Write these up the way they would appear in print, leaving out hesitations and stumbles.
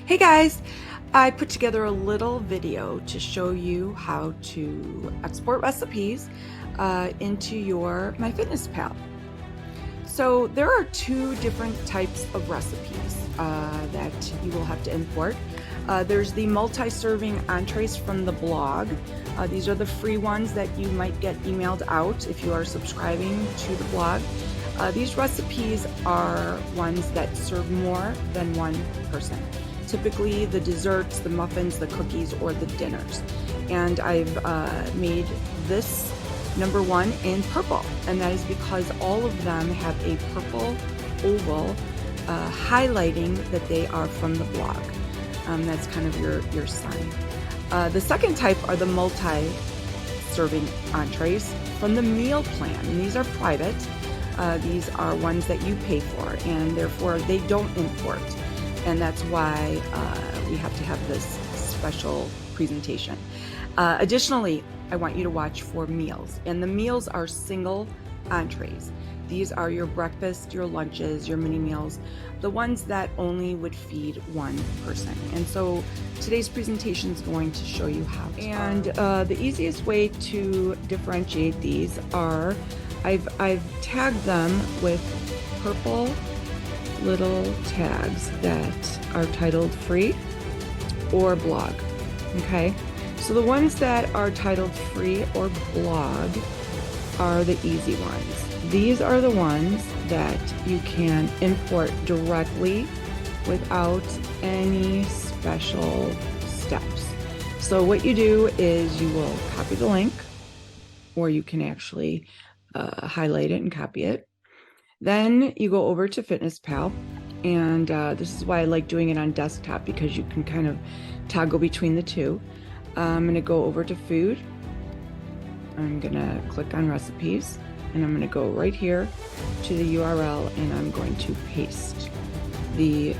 Hey guys, I put together a little video to show you how to export recipes into your MyFitnessPal. So there are two different types of recipes that you will have to import. There's the multi-serving entrees from the blog. These are the free ones that you might get emailed out if you are subscribing to the blog. These recipes are ones that serve more than one person. Typically the desserts, the muffins, the cookies, or the dinners. And I've made this number one in purple, and that is because all of them have a purple oval highlighting that they are from the blog. That's kind of your sign. The second type are the multi-serving entrees from the meal plan, and these are private. These are ones that you pay for, and therefore they don't import. And that's why we have to have this special presentation. Additionally, I want you to watch for meals, and the meals are single entrees. These are your breakfast, your lunches, your mini meals, the ones that only would feed one person. And so today's presentation is going to show you how to. And the easiest way to differentiate these are, I've tagged them with purple little tags that are titled free or blog. Okay, so the ones that are titled free or blog are the easy ones. These are the ones that you can import directly without any special steps. So what you do is you will copy the link, or you can actually highlight it and copy it. Then you go over to FitnessPal, and this is why I like doing it on desktop, because you can kind of toggle between the two. I'm going to go over to food. I'm going to click on recipes, and I'm going to go right here to the URL, and I'm going to paste the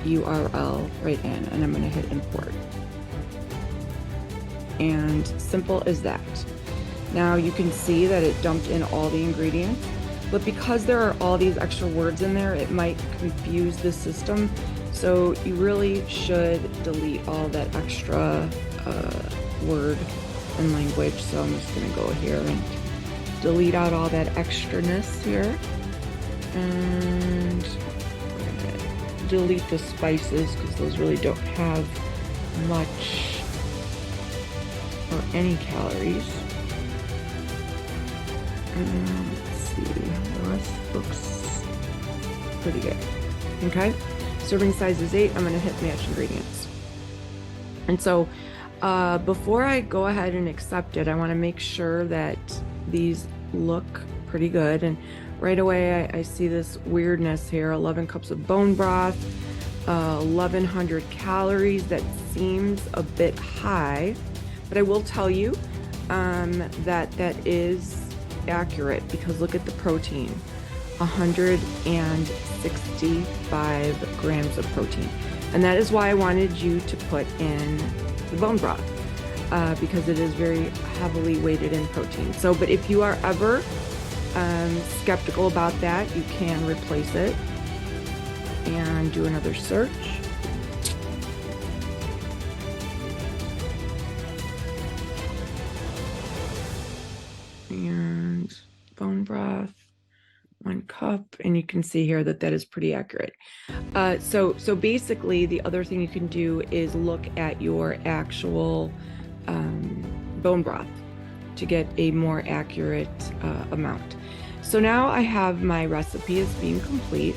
URL right in, and I'm going to hit import. And simple as that. Now you can see that it dumped in all the ingredients. But because there are all these extra words in there, it might confuse the system. So you really should delete all that extra word and language. So I'm just gonna go here and delete out all that extraness here. And we're gonna delete the spices because those really don't have much or any calories. The rest looks pretty good. Okay, serving size is 8. I'm going to hit match ingredients. And so before I go ahead and accept it, I want to make sure that these look pretty good. And right away I see this weirdness here. 11 cups of bone broth, 1100 calories. That seems a bit high, but I will tell you that is accurate, because look at the protein, 165 grams of protein. And that is why I wanted you to put in the bone broth, because it is very heavily weighted in protein. So, but if you are ever skeptical about that, you can replace it and do another search. And bone broth, 1 cup, and you can see here that that is pretty accurate. So basically the other thing you can do is look at your actual bone broth to get a more accurate amount. So now I have my recipe as being complete.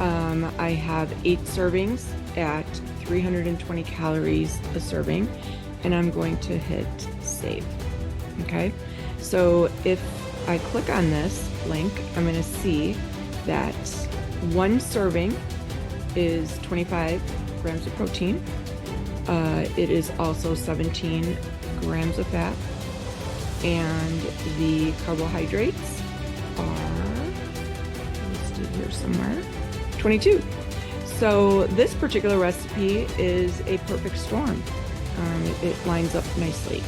I have 8 servings at 320 calories a serving, and I'm going to hit save. Okay. So if I click on this link, I'm going to see that 1 serving is 25 grams of protein. It is also 17 grams of fat. And the carbohydrates are listed here somewhere, 22. So this particular recipe is a perfect storm. It lines up nicely.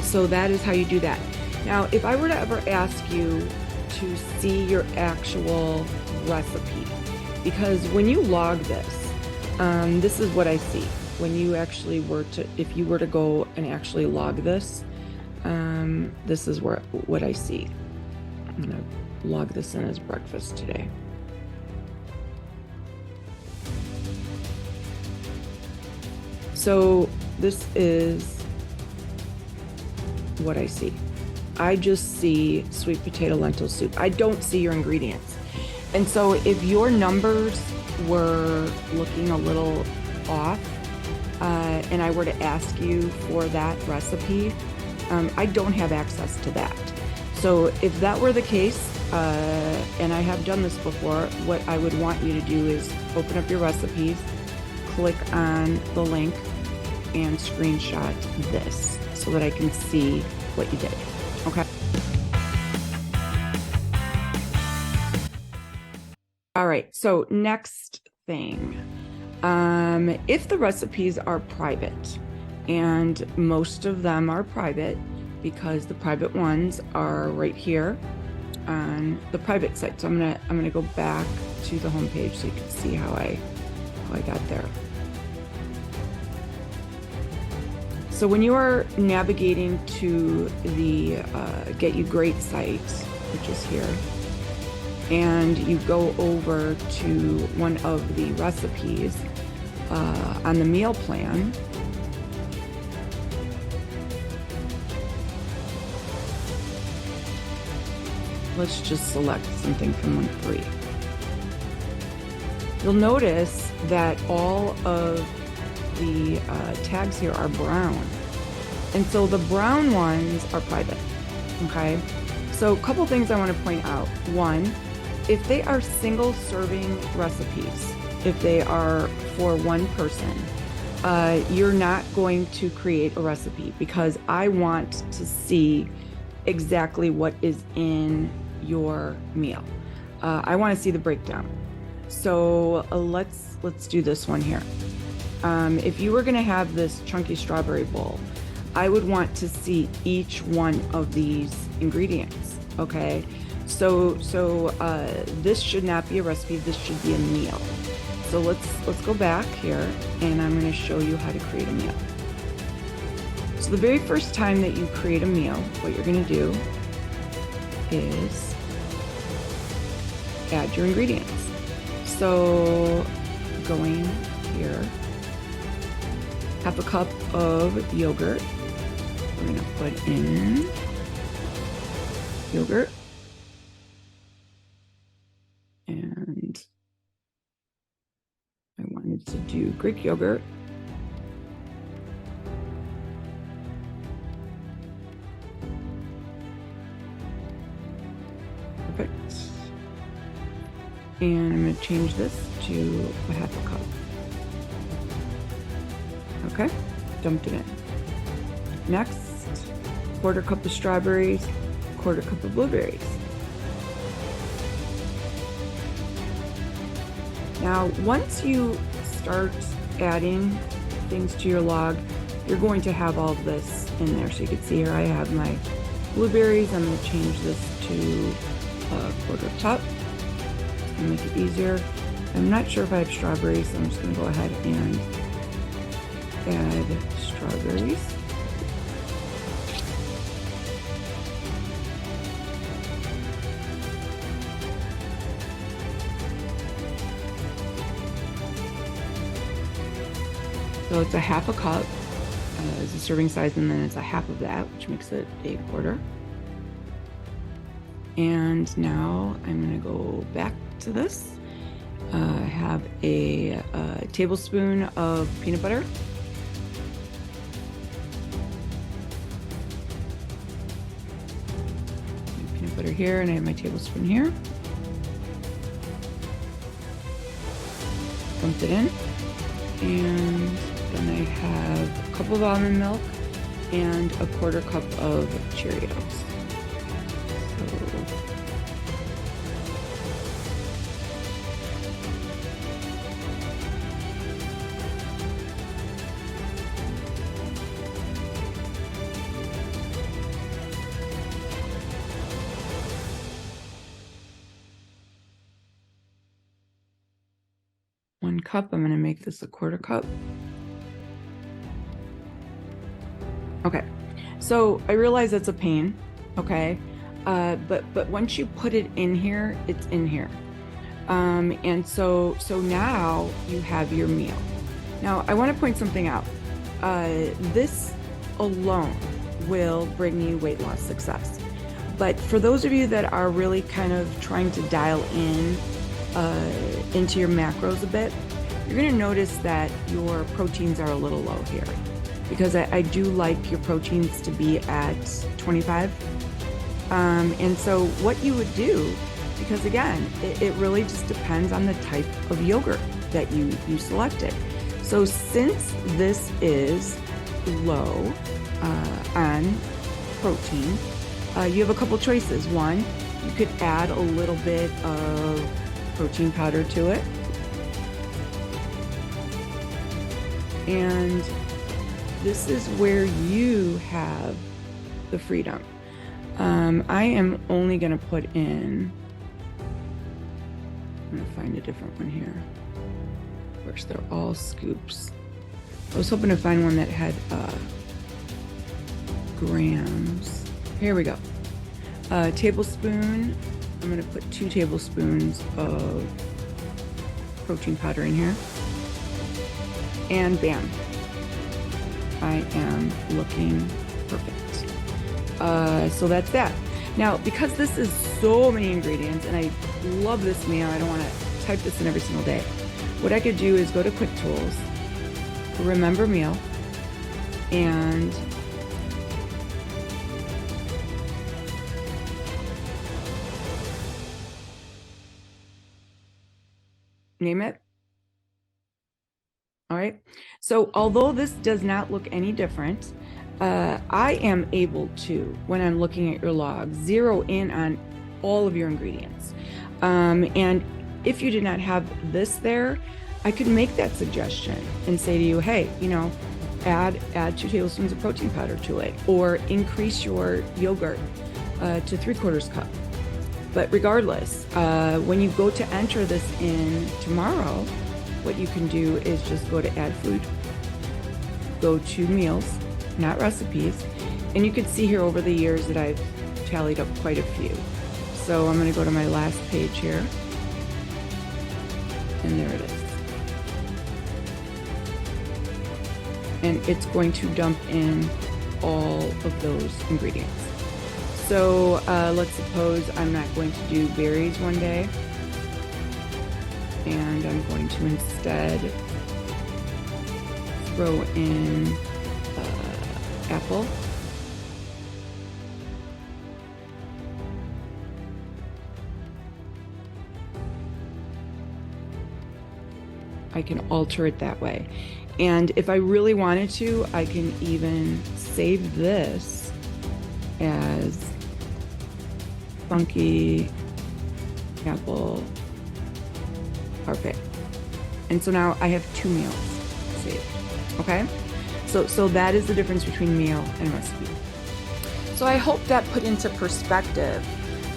So that is how you do that. Now, if I were to ever ask you to see your actual recipe, because when you log this, this is what I see when you actually were to, if you were to go and actually log this, this is what I see. I'm gonna log this in as breakfast today. So this is what I see. I just see sweet potato lentil soup. I don't see your ingredients. And so if your numbers were looking a little off, and I were to ask you for that recipe, I don't have access to that. So if that were the case, and I have done this before, what I would want you to do is open up your recipes, click on the link, and screenshot this so that I can see what you did. Okay. All right, so next thing, if the recipes are private, and most of them are private because the private ones are right here on the private site. So I'm gonna go back to the home page so you can see how I got there. So when you are navigating to the Get You Great site, which is here, and you go over to one of the recipes on the meal plan, let's just select something from week 3. You'll notice that all of the tags here are brown. And so the brown ones are private, okay? So a couple things I want to point out. One, if they are single serving recipes, if they are for one person, you're not going to create a recipe because I want to see exactly what is in your meal. I want to see the breakdown. So let's do this one here. If you were going to have this chunky strawberry bowl, I would want to see each one of these ingredients. Okay, so this should not be a recipe. This should be a meal. So let's go back here, and I'm going to show you how to create a meal. So the very first time that you create a meal, what you're going to do is add your ingredients. So going here, half a cup of yogurt. We're going to put in yogurt. And I wanted to do Greek yogurt. Perfect. And I'm going to change this to a half a cup. Okay, dumped it in. Next, quarter cup of strawberries, quarter cup of blueberries. Now, once you start adding things to your log, you're going to have all of this in there. So you can see here I have my blueberries. I'm going to change this to a quarter cup and make it easier. I'm not sure if I have strawberries, so I'm just going to go ahead and add strawberries. So it's a half a cup is the serving size, and then it's a half of that, which makes it a quarter. And now I'm going to go back to this. I have a tablespoon of peanut butter. Peanut butter here, and I have my tablespoon here. Dumped it in. And then I have a cup of almond milk and a quarter cup of Cheerios. cup. I'm going to make this a 1/4 cup. Okay, so I realize that's a pain, okay? But once you put it in here, it's in here. And so now you have your meal. Now I want to point something out. This alone will bring you weight loss success. But for those of you that are really kind of trying to dial in into your macros a bit, you're going to notice that your proteins are a little low here, because I do like your proteins to be at 25. And so what you would do, because again, it really just depends on the type of yogurt that you selected. So since this is low on protein, you have a couple choices. One, you could add a little bit of protein powder to it. And this is where you have the freedom. I am only going to put in, I'm going to find a different one here. Of course, they're all scoops. I was hoping to find one that had grams. Here we go. Tablespoon. I'm going to put 2 tablespoons of protein powder in here. And bam. I am looking perfect. So that's that. Now, because this is so many ingredients, and I love this meal, I don't want to type this in every single day. What I could do is go to Quick Tools, remember meal, and name it. All right. So although this does not look any different, I am able to, when I'm looking at your log, zero in on all of your ingredients. And if you did not have this there, I could make that suggestion and say to you, hey, add 2 tablespoons of protein powder to it, or increase your yogurt to 3/4 cup. But regardless, when you go to enter this in tomorrow, what you can do is just go to add food, go to meals, not recipes, and you can see here over the years that I've tallied up quite a few. So I'm going to go to my last page here, and there it is. And it's going to dump in all of those ingredients. So let's suppose I'm not going to do berries one day, and I'm going to instead throw in apple. I can alter it that way. And if I really wanted to, I can even save this as funky apple parfait. And so now I have 2 meals saved. Okay? So that is the difference between meal and recipe. So I hope that put into perspective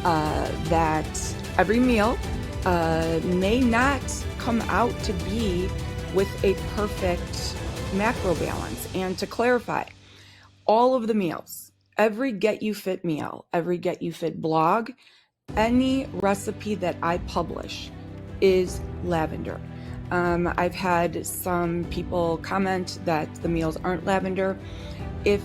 that every meal may not come out to be with a perfect macro balance. And to clarify, all of the meals, every Get You Fit meal, every Get You Fit blog, any recipe that I publish is lavender. I've had some people comment that the meals aren't lavender. If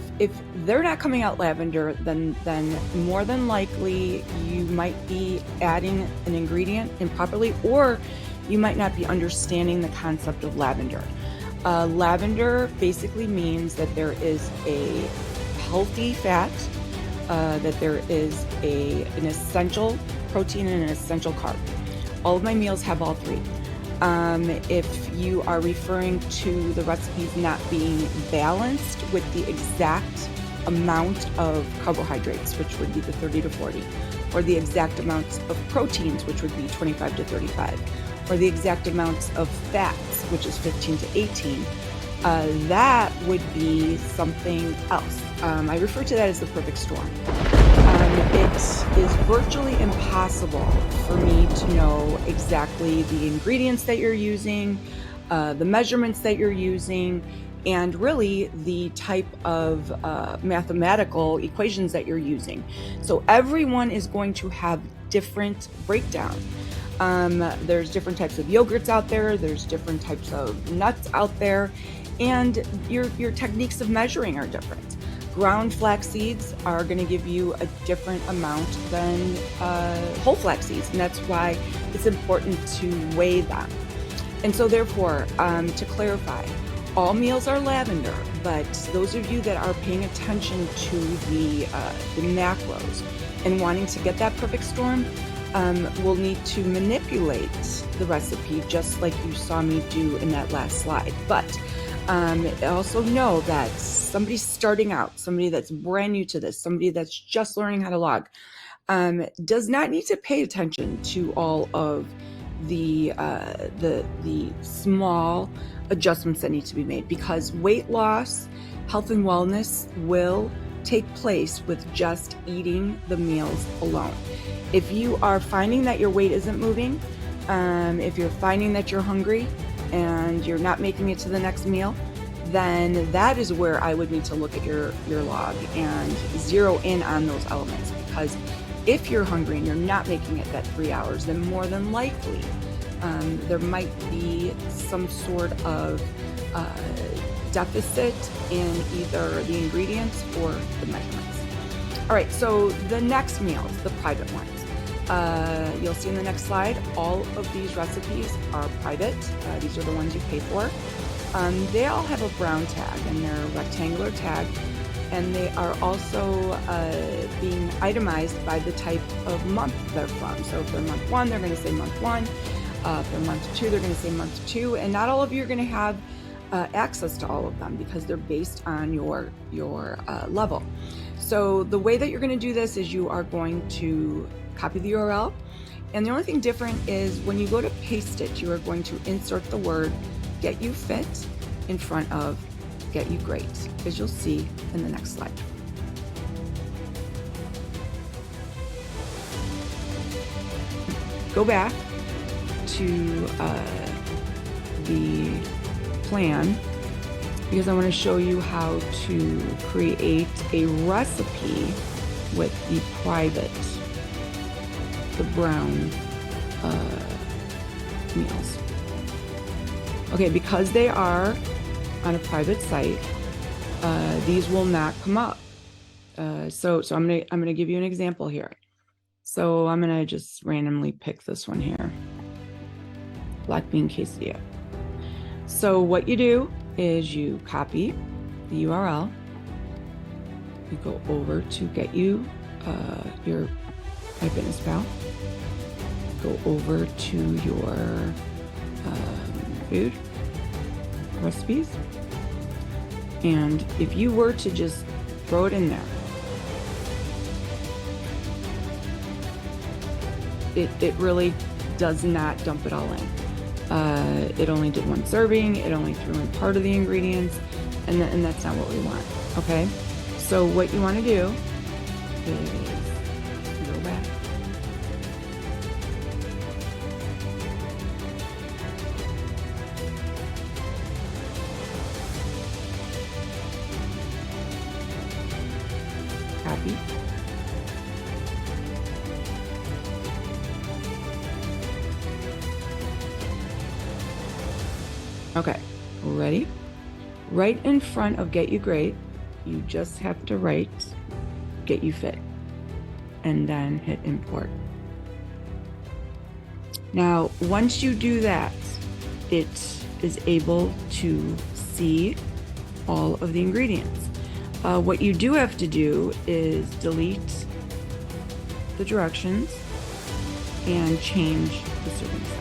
they're not coming out lavender, then more than likely you might be adding an ingredient improperly, or you might not be understanding the concept of lavender. Lavender basically means that there is a healthy fat, that there is an essential protein and an essential carb. All of my meals have all 3. If you are referring to the recipes not being balanced with the exact amount of carbohydrates, which would be the 30 to 40, or the exact amounts of proteins, which would be 25 to 35, or the exact amounts of fats, which is 15 to 18, that would be something else. I refer to that as the perfect storm. It is virtually impossible for me to know exactly the ingredients that you're using, the measurements that you're using, and really the type of mathematical equations that you're using. So everyone is going to have different breakdown. There's different types of yogurts out there, there's different types of nuts out there, and your techniques of measuring are different. Ground flax seeds are going to give you a different amount than whole flax seeds, and that's why it's important to weigh them. And so therefore, to clarify, all meals are lavender, but those of you that are paying attention to the macros and wanting to get that perfect storm will need to manipulate the recipe just like you saw me do in that last slide. But also know that somebody starting out, somebody that's brand new to this, somebody that's just learning how to log, does not need to pay attention to all of the small adjustments that need to be made, because weight loss, health and wellness will take place with just eating the meals alone. If you are finding that your weight isn't moving, if you're finding that you're hungry and you're not making it to the next meal, then that is where I would need to look at your log and zero in on those elements. Because if you're hungry and you're not making it that 3 hours, then more than likely there might be some sort of deficit in either the ingredients or the measurements. All right, so the next meals, the private ones. You'll see in the next slide, all of these recipes are private. These are the ones you pay for. They all have a brown tag, and they're a rectangular tag, and they are also being itemized by the type of month they're from. So if they're month 1, they're going to say month 1. If they're month 2, they're going to say month 2. And not all of you are going to have access to all of them because they're based on your level. So the way that you're going to do this is you are going to copy the URL. And the only thing different is when you go to paste it, you are going to insert the word Get You Fit in front of Get You Great, as you'll see in the next slide. Go back to the plan because I want to show you how to create a recipe with the private, the brown meals. Okay, because they are on a private site, these will not come up. So I'm gonna give you an example here. So I'm gonna just randomly pick this one here, black bean quesadilla. So what you do is you copy the URL, you go over to get you your MyFitnessPal, go over to your food recipes, and if you were to just throw it in there, it really does not dump it all in. It only did one serving, it only threw in part of the ingredients, and that's not what we want, okay? So what you want to do is go back. Copy. Okay, ready? Right in front of Get You Great, you just have to write Get You Fit and then hit import. Now, once you do that, it is able to see all of the ingredients. What you do have to do is delete the directions and change the serving size.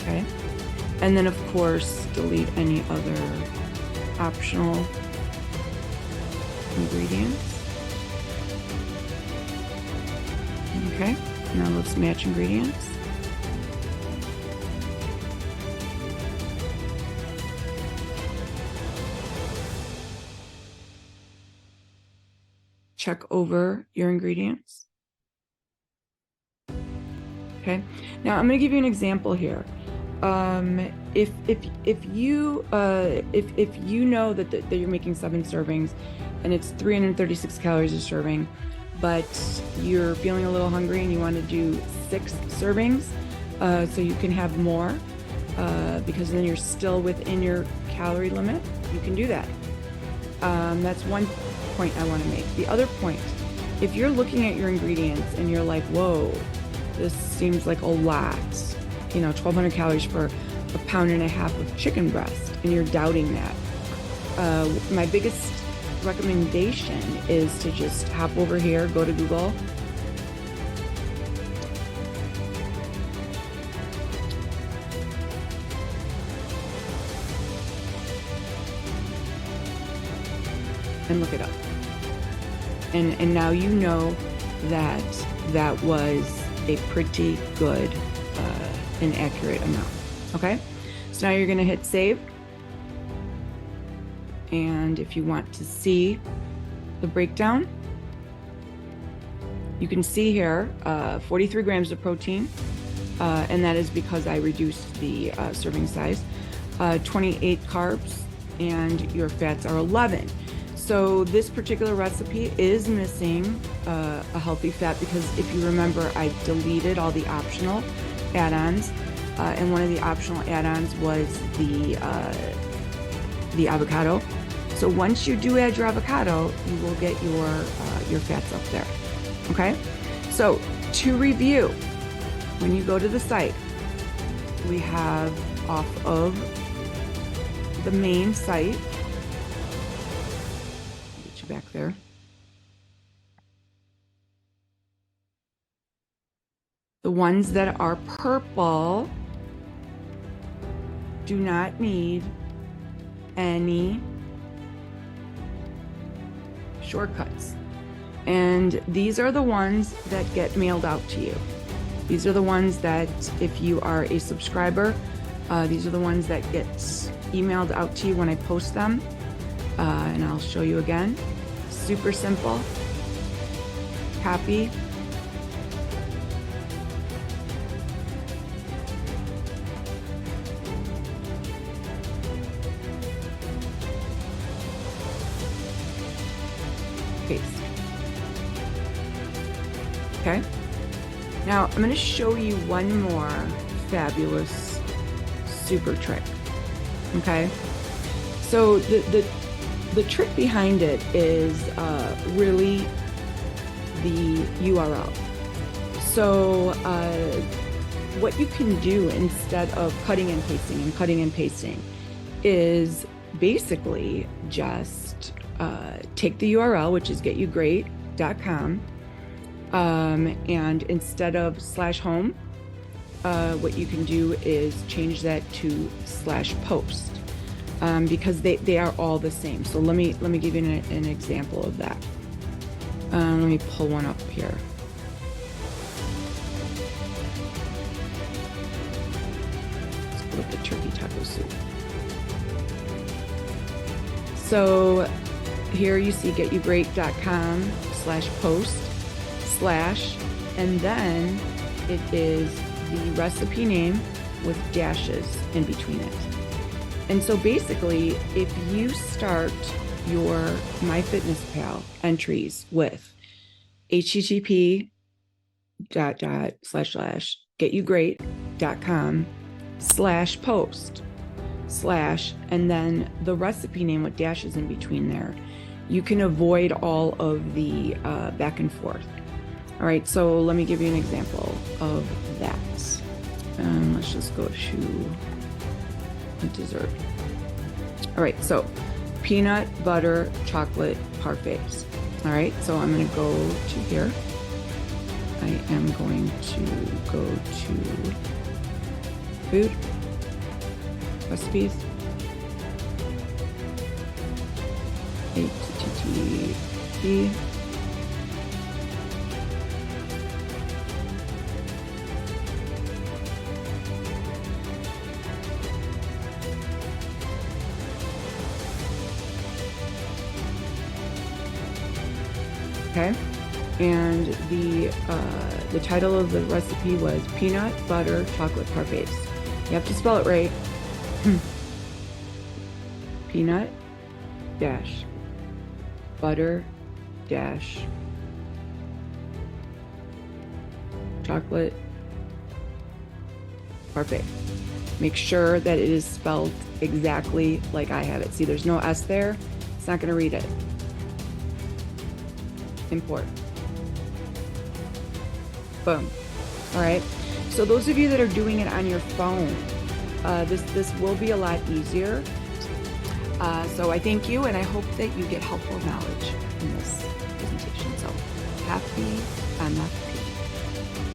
Okay? And then, of course, delete any other optional ingredients. Okay, now let's match ingredients. Check over your ingredients. Okay, now I'm going to give you an example here. If you know that you're making 7 servings and it's 336 calories a serving, but you're feeling a little hungry and you want to do 6 servings, so you can have more, because then you're still within your calorie limit, you can do that. That's one point I want to make. The other point, if you're looking at your ingredients and you're like, whoa, this seems like a lot, 1,200 calories for a pound and a half of chicken breast, and you're doubting that, my biggest recommendation is to just hop over here, go to Google, and look it up. And now you know that that was a pretty good and accurate amount. Okay, so now you're going to hit save. And if you want to see the breakdown, you can see here 43 grams of protein, and that is because I reduced the serving size, 28 carbs, and your fats are 11. So this particular recipe is missing a healthy fat, because if you remember, I deleted all the optional add-ons, and one of the optional add-ons was the avocado. So once you do add your avocado, you will get your fats up there. Okay? So to review, when you go to the site, we have off of the main site, get you back there. The ones that are purple do not need any shortcuts. And these are the ones that get mailed out to you. These are the ones that, if you are a subscriber, these are the ones that get emailed out to you when I post them. And I'll show you again. Super simple. Copy. Paste. Okay. Now I'm going to show you one more fabulous super trick. Okay. So the trick behind it is really the URL. So what you can do instead of cutting and pasting is basically just take the URL, which is getyouGreat.com, and instead of /home, what you can do is change that to /post, because they are all the same. So let me give you an example of that. Let me pull one up here. Let's pull up the turkey taco soup. So here you see getyouGreat.com /post / and then it is the recipe name with dashes in between it. And so basically, if you start your MyFitnessPal entries with http://getyouGreat.com /post / and then the recipe name with dashes in between there, you can avoid all of the back and forth. All right, so let me give you an example of that. Let's just go to a dessert. All right, so peanut butter chocolate parfaits. All right, so I'm going to go to here. I am going to go to food, recipes, http okay, and the title of the recipe was peanut butter chocolate parfaits. You have to spell it right. Peanut dash butter dash chocolate parfait. Make sure that it is spelled exactly like I have it. See, there's no S there. It's not going to read it. Import. Boom. All right. So those of you that are doing it on your phone, this will be a lot easier. So I thank you, and I hope that you get helpful knowledge in this presentation. So happy MFP.